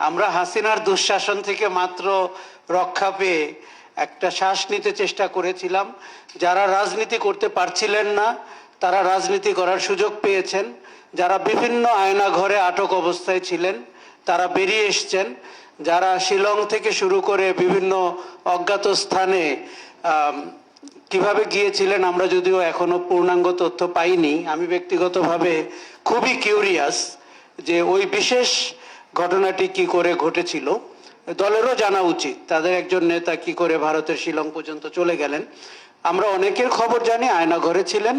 আমরা হাসিনার দুঃশাসন থেকে মাত্র রক্ষা পেয়ে একটা শ্বাস নিতে চেষ্টা করেছিলাম। যারা রাজনীতি করতে পারছিলেন না তারা রাজনীতি করার সুযোগ পেয়েছেন। যারা বিভিন্ন আয়না ঘরে আটক অবস্থায় ছিলেন তারা বেরিয়ে এসছেন। যারা শিলং থেকে শুরু করে বিভিন্ন অজ্ঞাত স্থানে কিভাবে গিয়েছিলেন আমরা যদিও এখনো পূর্ণাঙ্গ তথ্য পাইনি। আমি ব্যক্তিগতভাবে খুবই কিউরিয়াস যে ওই বিশেষ ঘটনাটি কি করে ঘটেছিল। দলেরও জানা উচিত তাদের একজন নেতা কি করে ভারতের শিলং পর্যন্ত চলে গেলেন। আমরা অনেকের খবর জানি আয়না ঘরে ছিলেন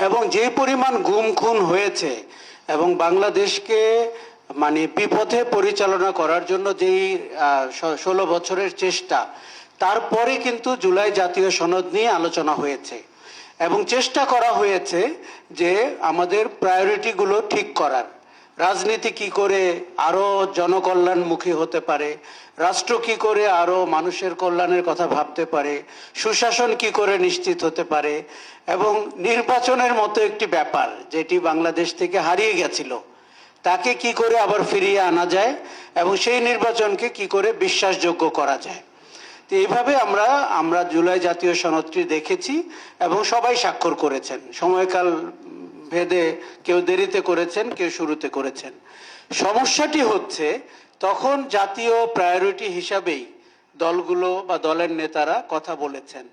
এবং যে পরিমাণ গুম খুন হয়েছে এবং বাংলাদেশকে মানে বিপথে পরিচালনা করার জন্য যেই 16 বছরের চেষ্টা, তারপরে কিন্তু জুলাই জাতীয় সনদ নিয়ে আলোচনা হয়েছে এবং চেষ্টা করা হয়েছে যে আমাদের প্রায়োরিটিগুলো ঠিক করার। রাজনীতি কি করে আরো জনকল্যাণমুখী হতে পারে, রাষ্ট্র কি করে আরো মানুষের কল্যাণের কথা ভাবতে পারে, সুশাসন কি করে নিশ্চিত হতে পারে এবং নির্বাচনের মতো একটি ব্যাপার যেটি বাংলাদেশ থেকে হারিয়ে গেছিল তাকে কি করে আবার ফিরিয়ে আনা যায় এবং সেই নির্বাচনকে কি করে বিশ্বাসযোগ্য করা যায়। তো এইভাবে আমরা জুলাই জাতীয় সনদটি দেখেছি এবং সবাই স্বাক্ষর করেছেন। সময়কাল ভেদে কেউ দেরিতে করেছেন, কেউ শুরুতে করেছেন। সমস্যাটি হচ্ছে তখন জাতীয় প্রায়োরিটি হিসাবেই দলগুলো বা দলের নেতারা কথা বলেছেন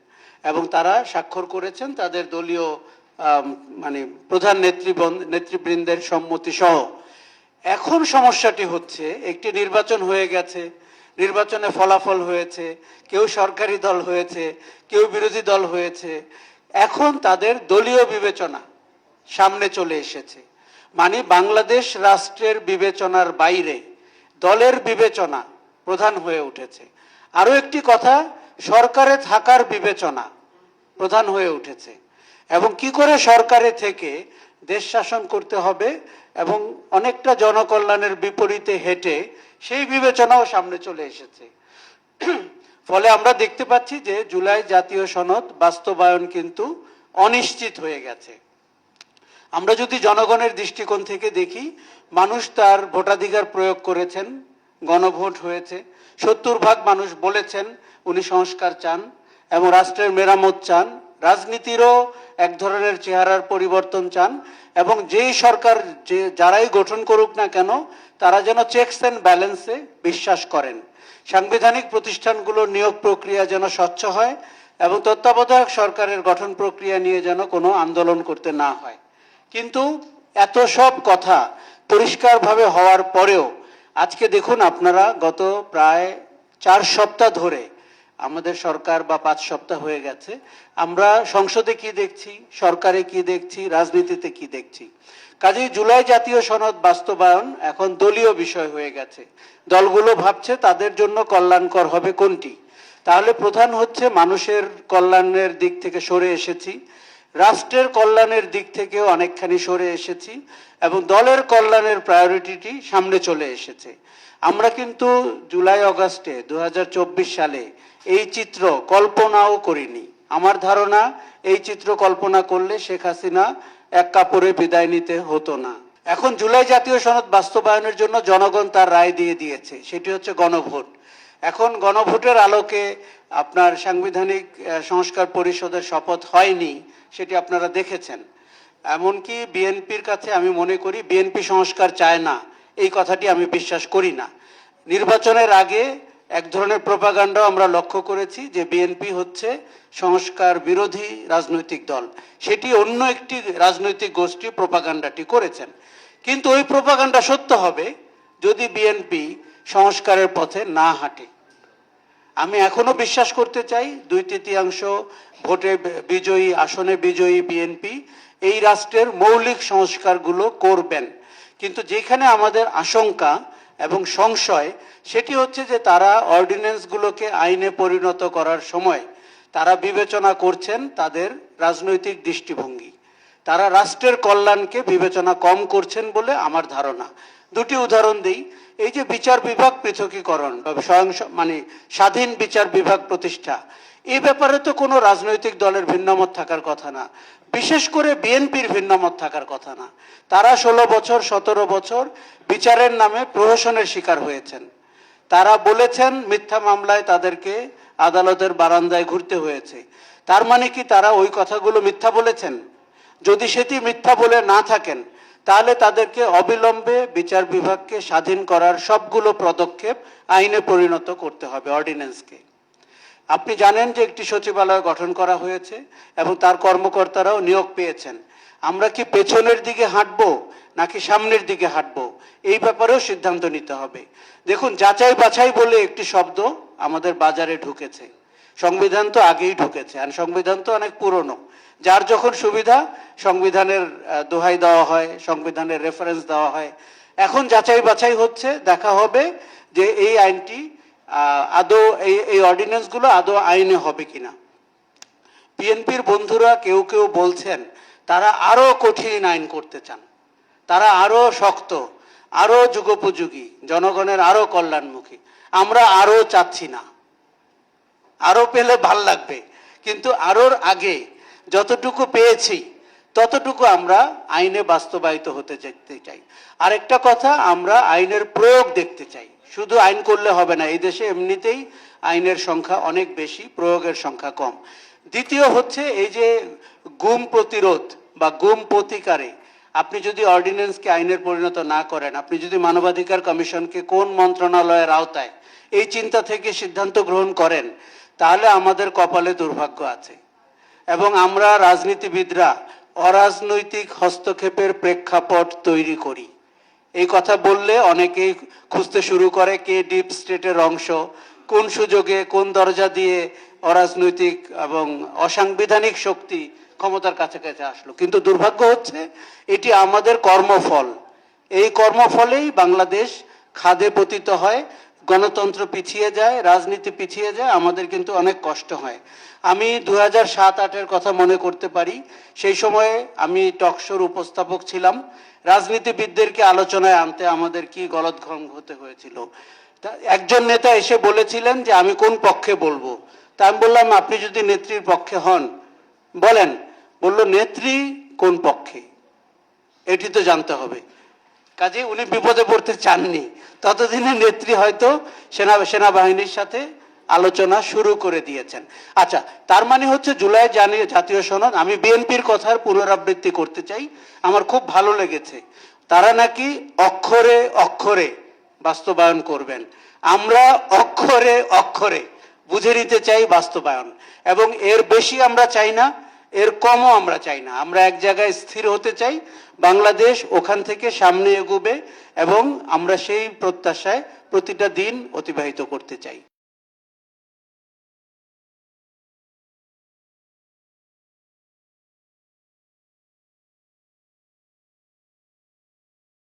এবং তারা স্বাক্ষর করেছেন তাদের দলীয় মানে প্রধান নেতৃবৃন্দের সম্মতি সহ। এখন সমস্যাটি হচ্ছে একটি নির্বাচন হয়ে গেছে, নির্বাচনে ফলাফল হয়েছে, কেউ সরকারি দল হয়েছে, কেউ বিরোধী দল হয়েছে। এখন তাদের দলীয় বিবেচনা সামনে চলে এসেছে, মানে বাংলাদেশ রাষ্ট্রের বিবেচনার বাইরে দলের বিবেচনা প্রধান হয়ে উঠেছে। আরো একটি কথা, সরকারে থাকার বিবেচনা প্রধান হয়ে উঠেছে এবং কি করে সরকারে থেকে দেশ শাসন করতে হবে এবং অনেকটা জনকল্যাণের বিপরীতে হেঁটে সেই বিবেচনাও সামনে চলে এসেছে। ফলে আমরা দেখতে পাচ্ছি যে জুলাই জাতীয় সনদ বাস্তবায়ন কিন্তু অনিশ্চিত হয়ে গেছে। আমরা যদি জনগণের দৃষ্টিকোণ থেকে দেখি, মানুষ তার ভোটাধিকার প্রয়োগ করেছেন, গণভোট হয়েছে। 70% মানুষ বলেছেন উনি সংস্কার চান এবং রাষ্ট্রের মেরামত চান, রাজনীতিরও এক ধরনের চেহারার পরিবর্তন চান এবং যেই সরকার যারাই গঠন করুক না কেন তারা যেন চেকস অ্যান্ড ব্যালেন্সে বিশ্বাস করেন। সাংবিধানিক প্রতিষ্ঠানগুলোর নিয়োগ প্রক্রিয়া যেন স্বচ্ছ হয় এবং তত্ত্বাবধায়ক সরকারের গঠন প্রক্রিয়া নিয়ে যেন কোনো আন্দোলন করতে না হয়। কিন্তু এত সব কথা পরিষ্কারভাবে হওয়ার পরেও আজকে দেখুন আপনারা, গত প্রায় 4 সপ্তাহ ধরে আমাদের সরকার বা 5 সপ্তাহ হয়ে গেছে, আমরা সংসদে কি দেখছি, সরকারে কি দেখছি, রাজনীতিতে কি দেখছি। কাজেই জুলাই জাতীয় সনদ বাস্তবায়ন এখন দলীয় বিষয় হয়ে গেছে। দলগুলো ভাবছে তাদের জন্য কল্যাণকর হবে কোনটি। তাহলে প্রধান হচ্ছে মানুষের কল্যাণের দিক থেকে সরে এসেছি, রাষ্ট্রের কল্যাণের দিক থেকেও অনেকখানি সরে এসেছি এবং দলের কল্যাণের প্রায়োরিটিটি সামনে চলে এসেছে। আমরা কিন্তু জুলাই আগস্টে 2024 সালে এই চিত্র কল্পনাও করিনি। আমার ধারণা এই চিত্র কল্পনা করলে শেখ হাসিনা এক কাপড়ে বিদায় নিতে হতো না। এখন জুলাই জাতীয় সনদ বাস্তবায়নের জন্য জনগণ তার রায় দিয়ে দিয়েছে, সেটি হচ্ছে গণভোট। এখন গণভোটের আলোকে আপনার সাংবিধানিক সংস্কার পরিষদের শপথ হয়নি, সেটি আপনারা দেখেছেন। এমনকি বিএনপির কাছে আমি মনে করি বিএনপি সংস্কার চায় না, এই কথাটি আমি বিশ্বাস করি না। নির্বাচনের আগে এক ধরনের প্রোপাগান্ডা আমরা লক্ষ্য করেছি যে বিএনপি হচ্ছে সংস্কার বিরোধী রাজনৈতিক দল, সেটি অন্য একটি রাজনৈতিক গোষ্ঠী প্রোপাগান্ডাটি করেছেন। কিন্তু ওই প্রোপাগান্ডা সত্য হবে যদি বিএনপি সংস্কারের পথে না হাঁটে। আমি এখনো বিশ্বাস করতে চাই 2/3 ভোটে বিজয়ী, আসনে বিজয়ী বিএনপি এই রাষ্ট্রের মৌলিক সংস্কারগুলো করবেন। কিন্তু যেখানে আমাদের আশঙ্কা এবং সংশয় সেটি হচ্ছে যে তারা অর্ডিন্যান্সগুলোকে আইনে পরিণত করার সময় তারা বিবেচনা করছেন তাদের রাজনৈতিক দৃষ্টিভঙ্গি, তারা রাষ্ট্রের কল্যাণকে বিবেচনা কম করছেন বলে আমার ধারণা। দুটি উদাহরণ দিই। এই যে বিচার বিভাগ পৃথকীকরণ বা মানে স্বাধীন বিচার বিভাগ প্রতিষ্ঠা, এই ব্যাপারে তো কোনো রাজনৈতিক দলের ভিন্নমত থাকার কথা না। বিশেষ করে বিএনপির ভিন্নমত থাকার কথা না। তারা 16 বছর 17 বছর বিচারের নামে প্রহসনের শিকার হয়েছেন। তারা বলেছেন মিথ্যা মামলায় তাদেরকে আদালতের বারান্দায় ঘুরতে হয়েছে। তার মানে কি তারা ওই কথাগুলো মিথ্যা বলেছেন? যদি সেটি মিথ্যা বলে না থাকেন, তাহলে তাদেরকে অবিলম্বে বিচার বিভাগকে স্বাধীন করার সবগুলো পদক্ষেপ আইনে পরিণত করতে হবে, অর্ডিন্যান্সকে। আপনি জানেন যে একটি সচিবালয় গঠন করা হয়েছে এবং তার কর্মকর্তারাও নিয়োগ পেয়েছেন। আমরা কি পেছনের দিকে হাঁটবো নাকি সামনের দিকে হাঁটবো, এই ব্যাপারেও সিদ্ধান্ত নিতে হবে। দেখুন, যাচাই বাছাই বলে একটি শব্দ আমাদের বাজারে ঢুকেছে। সংবিধান তো আগেই ঢুকেছে, আর সংবিধান তো অনেক পুরনো। যার যখন সুবিধা সংবিধানের দোহাই দেওয়া হয়, সংবিধানের রেফারেন্স দেওয়া হয়। এখন যাচাই বাছাই হচ্ছে, দেখা হবে যে এই আইনটি আদৌ এই অর্ডিন্যান্সগুলো আদৌ আইনে হবে কিনা। বিএনপির বন্ধুরা কেউ কেউ বলছেন তারা আরো কঠিন আইন করতে চান, তারা আরো শক্ত, আরো যুগোপযোগী, জনগণের আরো কল্যাণমুখী। আমরা আরো চাচ্ছি না, আরো পেলে ভাল লাগবে, কিন্তু আরোর আগে যতটুকু পেয়েছি ততটুকু আমরা আইনে বাস্তবায়িত হতে যেতে চাই। আরেকটা কথা, আমরা আইনের প্রয়োগ দেখতে চাই। শুধু আইন করলে হবে না, এই দেশে এমনিতেই আইনের সংখ্যা অনেক বেশি, প্রয়োগের সংখ্যা কম। দ্বিতীয় হচ্ছে এই যে গুম প্রতিরোধ বা গুম প্রতিকারে আপনি যদি অর্ডিন্যান্সকে আইনের পরিণত না করেন, আপনি যদি মানবাধিকার কমিশনকে কোন মন্ত্রণালয়ের আওতায় এই চিন্তা থেকে সিদ্ধান্ত গ্রহণ করেন, তাহলে আমাদের কপালে দুর্ভাগ্য আছে। এবং আমরা রাজনীতিবিদরা অরাজনৈতিক হস্তক্ষেপের প্রেক্ষাপট তৈরি করি। এই কথা বললে অনেকেই খুঁজতে শুরু করে কে ডিপ স্টেটের অংশ, কোন সুযোগে কোন দরজা দিয়ে অরাজনৈতিক এবং অসাংবিধানিক শক্তি ক্ষমতার কাছাকাছি আসলো। কিন্তু দুর্ভাগ্য হচ্ছে এটি আমাদের কর্মফল। এই কর্মফলেই বাংলাদেশ খাদে পতিত হয়, গণতন্ত্র পিছিয়ে যায়, রাজনীতি পিছিয়ে যায়, আমাদের কিন্তু অনেক কষ্ট হয়। আমি 2007-08-এর কথা মনে করতে পারি। সেই সময়ে আমি টকশোর উপস্থাপক ছিলাম। রাজনীতিবিদদেরকে আলোচনায় আনতে আমাদের কি গলদঘর্ম হতে হয়েছিল। একজন নেতা এসে বলেছিলেন যে আমি কোন পক্ষে বলবো। তা আমি বললাম, আপনি যদি নেত্রীর পক্ষে হন বলেন। বললো, নেত্রী কোন পক্ষে এটি তো জানতে হবে। কাজে উনি বিপদে পড়তে চাননি। ততদিনে নেত্রী হয়তো সেনাবাহিনীর সাথে আলোচনা শুরু করে দিয়েছেন। আচ্ছা, তার মানে হচ্ছে জুলাই জাতীয় সনদ, আমি বিএনপির কথার পুনরাবৃত্তি করতে চাই। আমার খুব ভালো লেগেছে, তারা নাকি অক্ষরে অক্ষরে বাস্তবায়ন করবেন। আমরা অক্ষরে অক্ষরে বুঝে নিতে চাই বাস্তবায়ন, এবং এর বেশি আমরা চাই না, এর কমও আমরা চাই না। আমরা এক জায়গায় স্থির হতে চাই, বাংলাদেশ ওখান থেকে সামনে এগোবে এবং আমরা সেই প্রত্যাশায় প্রতিটা দিন অতিবাহিত করতে চাই।